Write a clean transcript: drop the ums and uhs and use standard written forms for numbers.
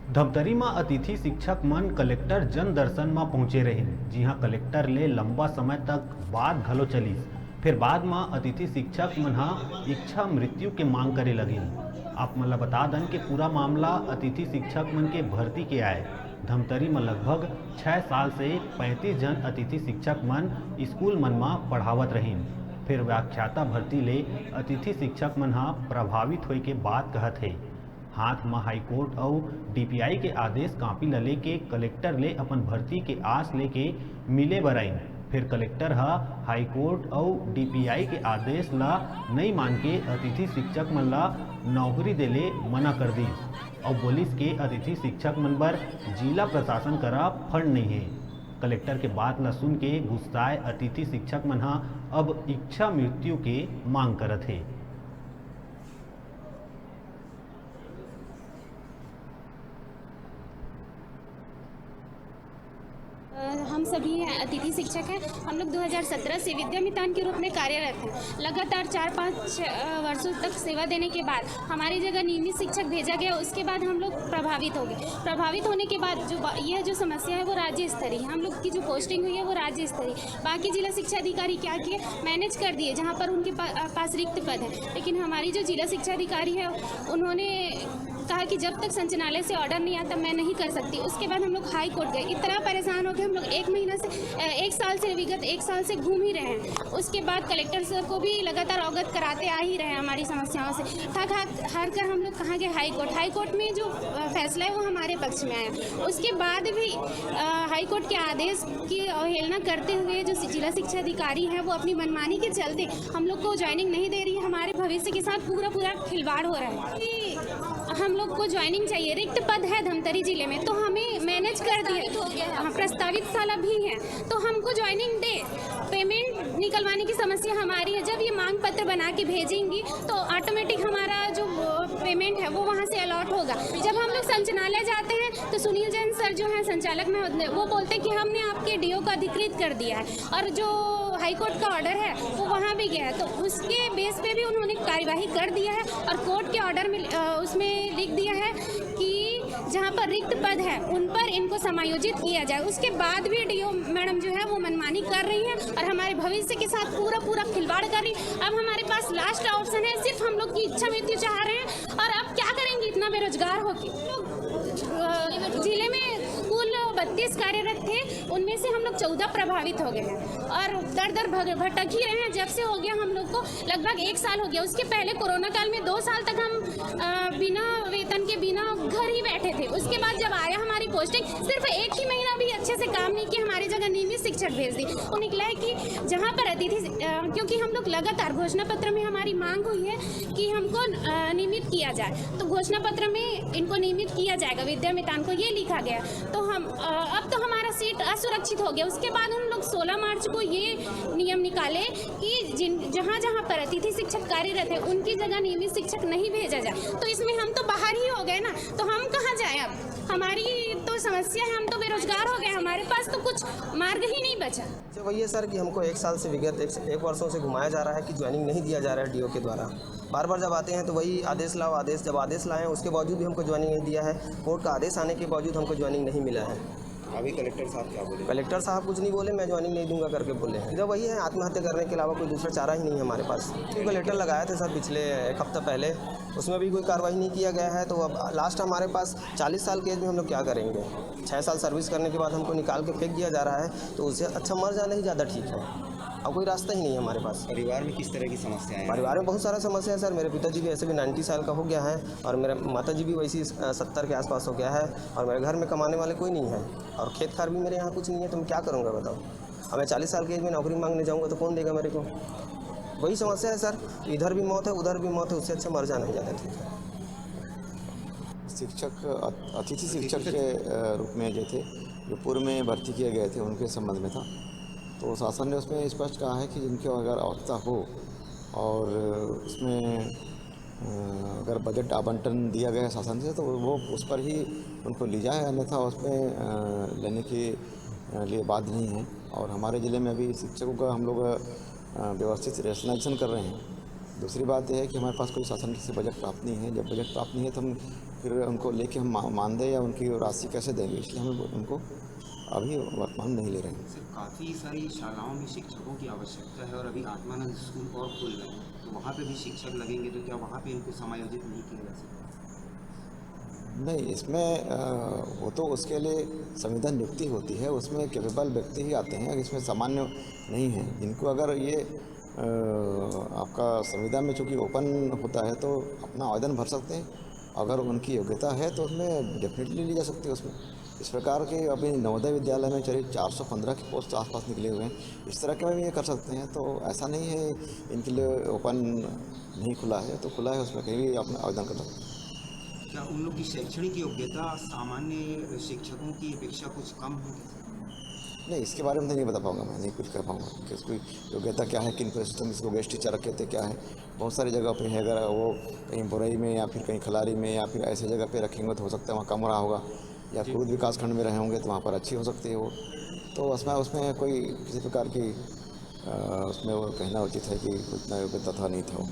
धमतरी में अतिथि शिक्षक मन कलेक्टर जन दर्शन में पहुंचे रहे। जी हाँ, कलेक्टर ले लंबा समय तक बात घलो चलीस। फिर बाद में अतिथि शिक्षक मन इच्छा मृत्यु के मांग करे लगे। आप मन बता दन के पूरा मामला अतिथि शिक्षक मन के भर्ती के आए। धमतरी में लगभग 6 साल से 35 जन अतिथि शिक्षक मन स्कूल मन में पढ़ावत रहीन। फिर व्याख्याता भर्ती ले अतिथि शिक्षक मन प्रभावित होए के बात कहत है। हाथ में हाईकोर्ट और डीपीआई के आदेश कापी ले के कलेक्टर ले अपन भर्ती के आस लेके मिले बराइन। फिर कलेक्टर हाईकोर्ट और डीपीआई के आदेश ला नहीं मान के अतिथि शिक्षक मन ला नौकरी देले मना कर दी और बोलिस के अतिथि शिक्षक मन पर जिला प्रशासन करा फंड नहीं है। कलेक्टर के बात ला सुन के गुस्साए अतिथि शिक्षक मन अब इच्छा मृत्यु के मांग करत है। हम सभी अतिथि शिक्षक हैं। हम लोग 2017 से विद्यामितान के रूप में कार्यरत हैं। लगातार 4-5 वर्षों तक सेवा देने के बाद हमारी जगह नियमित शिक्षक भेजा गया। उसके बाद हम लोग प्रभावित हो गए। प्रभावित होने के बाद जो समस्या है वो राज्य स्तरीय है। हम लोग की जो पोस्टिंग हुई है वो राज्य स्तरीय। बाकी जिला शिक्षा अधिकारी क्या किए, मैनेज कर दिए जहाँ पर उनके पास रिक्त पद है। लेकिन हमारी जो जिला शिक्षा अधिकारी है उन्होंने कहा कि जब तक संचालनालय से ऑर्डर नहीं आता मैं नहीं कर सकती। उसके बाद हम लोग हाई कोर्ट गए। इतना परेशान हो गए हम लोग। 1 साल से विगत 1 साल से घूम ही रहे हैं। उसके बाद कलेक्टर सर को भी लगातार अवगत कराते आ ही रहे हैं हमारी समस्याओं से। थक हार कर हम लोग कहाँ गए हाई कोर्ट। हाई कोर्ट में जो फैसला है वो हमारे पक्ष में आया। उसके बाद भी हाई कोर्ट के आदेश की अवहेलना करते हुए जो जिला शिक्षा अधिकारी है वो अपनी मनमानी के चलते हम लोग को ज्वाइनिंग नहीं दे रही है। हमारे भविष्य के साथ पूरा खिलवाड़ हो रहा है। हम लोग को ज्वाइनिंग चाहिए। रिक्त पद है धमतरी जिले में तो हमें मैनेज कर दिए। हाँ, प्रस्तावित साल भी है तो हमको ज्वाइनिंग दे। पेमेंट निकलवाने की समस्या हमारी है। जब ये मांग पत्र बना के भेजेंगी तो ऑटोमेटिक हमारा जो पेमेंट है वो वहाँ से अलॉट होगा। जब हम लोग संचालनालय जाते हैं तो सुनील जैन सर जो है संचालक में वो बोलते हैं कि हमने आपके डीओ को अधिकृत कर दिया है और जो हाईकोर्ट का ऑर्डर है वो वहाँ भी गया है। तो उसके बेस पे भी उन्होंने कार्यवाही कर दिया है और कोर्ट के ऑर्डर में उसमें लिख दिया है कि जहाँ पर रिक्त पद है उन पर इनको समायोजित किया जाए। उसके बाद भी डीओ मैडम जो है वो मनमानी कर रही है और हमारे भविष्य के साथ पूरा खिलवाड़ कर रही है। अब हमारे पास लास्ट ऑप्शन है, सिर्फ हम लोग की इच्छा मृत्यु चाह रहे हैं। और अब क्या करेंगे इतना बेरोजगार होके। जिले में कुल 32 कार्यरत थे, उनमें से हम लोग 14 प्रभावित हो गए हैं और दर भटक ही रहे हैं। जब से हो गया हम लोग को लगभग 1 साल हो गया। उसके पहले कोरोना काल में 2 साल तक हम बिना वेतन के बिना घर ही बैठे थे। उसके बाद जब आया हमारी पोस्टिंग, सिर्फ 1 ही महीना भी अच्छे से काम नहीं किया, हमारी जगह नियमित शिक्षक भेज दी। वो निकला है कि जहाँ पर अतिथि क्योंकि हम लोग लगातार घोषणा पत्र में हमारी मांग हुई है कि हमको नियमित किया जाए, तो घोषणा पत्र में इनको नियमित किया जाएगा। विद्यामितान को ये लिखा गया। तो हम अब तो हमारा सीट असुरक्षित हो गया। उसके बाद हम लोग 16 मार्च को ये नियम निकाले कि जहाँ पर अतिथि शिक्षक कार्यरत है उनकी जगह नियमित शिक्षक नहीं भेजा जाए। तो इसमें हम तो बाहर ही हो गए ना, तो हम कहाँ जाए। अब हमारी तो समस्या है, हम तो बेरोजगार हो गए, हमारे पास तो कुछ मार्ग ही नहीं बचा। तो वही है सर कि हमको 1 साल से विगत 1 वर्षों से घुमाया जा रहा है कि ज्वाइनिंग नहीं दिया जा रहा है डीओ के द्वारा। बार जब आते हैं तो वही आदेश लाओ आदेश, जब आदेश लाए हैं उसके बावजूद भी हमको ज्वाइनिंग नहीं दिया है। कोर्ट का आदेश आने के बावजूद हमको ज्वाइनिंग नहीं मिला है। अभी कलेक्टर साहब क्या बोले? कलेक्टर साहब कुछ नहीं बोले, मैं ज्वाइनिंग नहीं दूंगा करके बोले हैं। इधर वही है, आत्महत्या करने के अलावा कोई दूसरा चारा ही नहीं है हमारे पास। क्योंकि लेटर लगाए थे सर पिछले 1 हफ्ता पहले, उसमें भी कोई कार्रवाई नहीं किया गया है। तो अब लास्ट हमारे पास 40 साल के एज में हम लोग क्या करेंगे। 6 साल सर्विस करने के बाद हमको निकाल के फेंक दिया जा रहा है, तो उससे अच्छा मर जाना ही ज़्यादा ठीक है। अब कोई रास्ता ही नहीं है हमारे पास। परिवार में किस तरह की समस्याएं हैं? परिवार में बहुत सारा समस्या है सर। मेरे पिताजी भी ऐसे भी 90 साल का हो गया है और मेरे माताजी भी वैसी 70 के आसपास हो गया है और मेरे घर में कमाने वाले कोई नहीं है और खेत खार भी मेरे यहाँ कुछ नहीं है। तो मैं क्या करूँगा बताओ। अब मैं 40 साल की एज में नौकरी मांगने जाऊँगा तो कौन देगा मेरे को। वही समस्या है सर, इधर भी मौत है उधर भी मौत है, उससे अच्छा मर जाना ही ज़्यादा ठीक है। अतिथि शिक्षक के रूप में जो थे, जो पूर्व में भर्ती किए गए थे उनके संबंध में था। तो शासन ने उसमें स्पष्ट कहा है कि जिनकी अगर आवश्यकता हो और उसमें अगर बजट आवंटन दिया गया है शासन से तो वो उस पर ही उनको ली जाए, अन्यथा उसमें लेने के लिए बाध्य नहीं है। और हमारे ज़िले में अभी शिक्षकों का हम लोग व्यवस्थित रेशनलाइजेशन कर रहे हैं दूसरी बात यह है कि हमारे पास कोई शासन से बजट प्राप्त नहीं है। जब बजट प्राप्त नहीं है तो हम फिर उनको लेके हम मानदेय या उनकी राशि कैसे देंगे, इसलिए हम उनको अभी वर्तमान नहीं ले रहे हैं। सर काफ़ी सारी शालाओं में शिक्षकों की आवश्यकता है और अभी आत्मानंद स्कूल और खुल रहे हैं, तो वहाँ पे भी शिक्षक लगेंगे, तो क्या वहाँ पे इनको समायोजित नहीं किया जा सकता? नहीं, इसमें वो तो उसके लिए संविदा नियुक्ति होती है, उसमें कैपेबल व्यक्ति ही आते हैं, इसमें सामान्य नहीं है। जिनको अगर ये आपका संविदा में चूँकि ओपन होता है तो अपना आवेदन भर सकते हैं, अगर उनकी योग्यता है तो उसमें डेफिनेटली ली जा सकती है। उसमें इस प्रकार के अभी नवोदय विद्यालय में चलिए 415 के पोस्ट आसपास निकले हुए हैं, इस तरह के में भी ये कर सकते हैं। तो ऐसा नहीं है इनके लिए ओपन नहीं खुला है, तो खुला है, उसमें कहीं भी अपना आवेदन कर सकते हैं। क्या उन लोग की शैक्षणिक योग्यता सामान्य शिक्षकों की अपेक्षा कुछ कम होगी? नहीं, इसके बारे में तो नहीं बता पाऊंगा, मैं नहीं कुछ कह पाऊंगा कि उसकी योग्यता क्या है, किन पोस्टों में इसको गेस्ट टीचर रखे थे, क्या है। बहुत सारी जगह पे है, अगर वो कहीं बुरई में या फिर कहीं खलारी में या फिर ऐसे जगह पे रखेंगे तो हो सकता है वहाँ कम रहा होगा, या खुद विकास खंड में रहे होंगे तो वहाँ पर अच्छी हो सकती है वो। तो उसमें कोई किसी प्रकार की उसमें वो कहना उचित है कि उतना योग्यता था नहीं था वो।